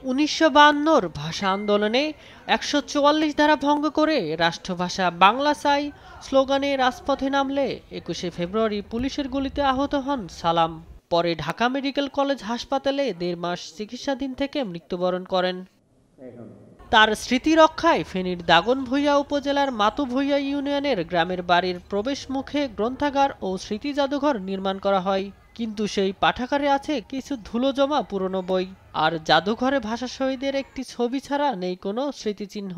১৯৫২ ভাষা আন্দোলনে ১৪৪ ধারা ভঙ্গ করে রাষ্ট্রভাষা বাংলা চাই স্লোগানে রাজপথে নামলে ২১শে ফেব্রুয়ারি পুলিশের গুলিতে আহত হন সালাম। পরে ঢাকা মেডিকেল কলেজ হাসপাতালে ১.৫ মাস চিকিৎসাধীন থেকে মৃত্যুবরণ করেন। তার স্মৃতি রক্ষায় ফেনীর দাগনভূঞা উপজেলার মাতুভূঞা ইউনিয়নের গ্রামের বাড়ির প্রবেশ মুখে গ্রন্থাগার ও স্মৃতি জাদুঘর নির্মাণ করা হয়। কিন্তু সেই পাঠাগারে আছে কিছু ধুলো জমা পুরনো বই, আর জাদুঘরে ভাষা শহীদের একটি ছবি ছাড়া নেই কোনো স্মৃতিচিহ্ন।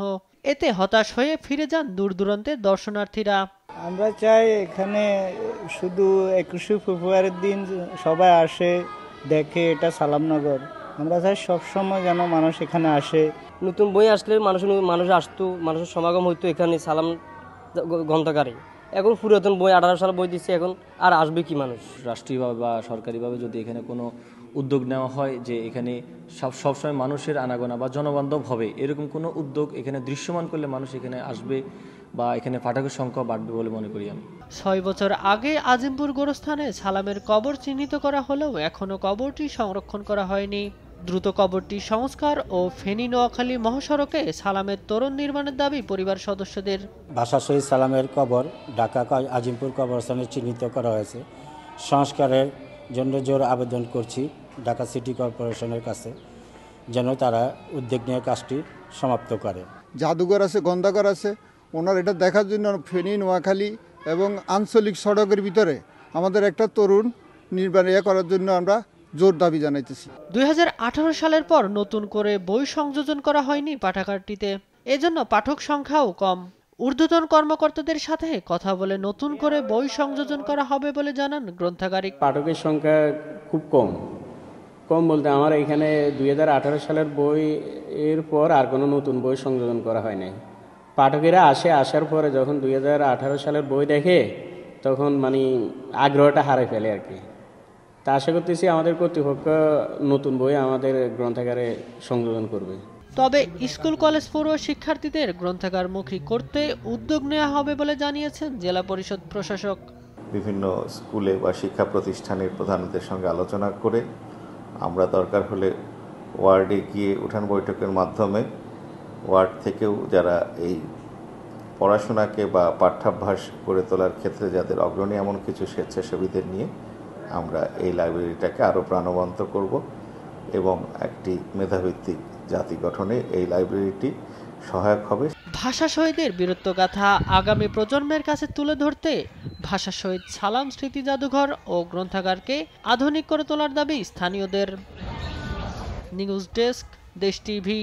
এতে হতাশ হয়ে ফিরে যান দূর দূরান্তের দর্শনার্থীরা। আমরা চাই এখানে শুধু ২১শে ফেব্রুয়ারির দিন সবাই আসে দেখে, এটা সালামনগর। আমরা চাই সবসময় যেন মানুষ এখানে আসে। নতুন বই আসলে মানুষ আসতো, মানুষের সমাগম হইতো এখানে সালাম গ্রন্থাগারে। এখন পুরাতন বই ১৮ সাল বই দিচ্ছে, এখন আর আসবে কি মানুষ? রাষ্ট্রীয়ভাবে বা সরকারিভাবে যদি এখানে কোনো উদ্যোগ নেওয়া হয় যে এখানে সবসময় মানুষের আনাগোনা বা জনবান্ধব হবে, এরকম কোনো উদ্যোগ এখানে দৃশ্যমান করলে মানুষ এখানে আসবে বা এখানে পাঠকের সংখ্যা বাড়বে বলে মনে করি আমি। ৬ বছর আগে আজিমপুর গোরস্থানে সালামের কবর চিহ্নিত করা হলেও এখনও কবরটি সংরক্ষণ করা হয়নি। দ্রুত কবরটি সংস্কার ও ফেনী নোয়াখালী মহাসড়কে সালামের তোরণ নির্মাণের দাবি পরিবার সদস্যদের। ভাষা শহীদ সালামের কবর ঢাকা আজিমপুর কবরস্থানে চিহ্নিত করা হয়েছে। সংস্কারের জন্য জোর আবেদন করছি ঢাকা সিটি কর্পোরেশনের কাছে, যেন তারা উদ্যোগ নিয়ে কাজটি সমাপ্ত করে। জাদুঘর আছে, গ্রন্থাগার আছে, ওনার এটা দেখার জন্য ফেনী নোয়াখালী এবং আঞ্চলিক সড়কের ভিতরে আমাদের একটা তরুণ নির্মাণ করার জন্য আমরা জোর দাবি জানাইতেছি। ২০১৮ সালের পর নতুন করে বই সংযোজন করা হয়নি পাঠাগারটিতে, এজন্য পাঠক সংখ্যাও কম। ঊর্ধ্বতন কর্মকর্তাদের সাথে কথা বলে নতুন করে বই সংযোজন করা হবে বলে জানান গ্রন্থাগারিক। পাঠকের সংখ্যা খুব কম বলতে আমার এখানে ২০১৮ সালের বই এর পর আর কোনো নতুন বই সংযোজন করা হয় নাই। পাঠকেরা আসার পরে যখন ২০১৮ সালের বই দেখে তখন আগ্রহটা হারাই ফেলে আর কি। তা আশা করতেছি আমাদের কর্তৃপক্ষ নতুন বই আমাদের গ্রন্থাগারে সংযোজন করবে। তবে স্কুল কলেজ পড়ুয়া শিক্ষার্থীদের গ্রন্থাগারমুখী করতে উদ্যোগ নেওয়া হবে বলে জানিয়েছেন জেলা পরিষদ প্রশাসক। বিভিন্ন স্কুলে বা শিক্ষা প্রতিষ্ঠানের প্রধানদের সঙ্গে আলোচনা করে আমরা দরকার হলে ওয়ার্ডে গিয়ে উঠান বৈঠকের মাধ্যমে ওয়ার্ড থেকেও যারা এই পড়াশোনাকে বা পাঠ্যাভ্যাস গড়ে তোলার ক্ষেত্রে যাদের অগ্রণী এমন কিছু স্বেচ্ছাসেবীদের নিয়ে আমরা এই লাইব্রেরিটাকে আরও প্রাণবন্ত করব এবং একটি মেধাভিত্তিক জাতি গঠনে এই লাইব্রেরিটি সহায়ক হবে। ভাষা শহীদের বীরত্বগাথা আগামী প্রজন্মের কাছে তুলে ধরতে ভাষা শহীদ সালাম স্মৃতি জাদুঘর ও গ্রন্থাগারকে আধুনিক করে তোলার দাবি স্থানীয়দের। নিউজ ডেস্ক, দেশ টিভি।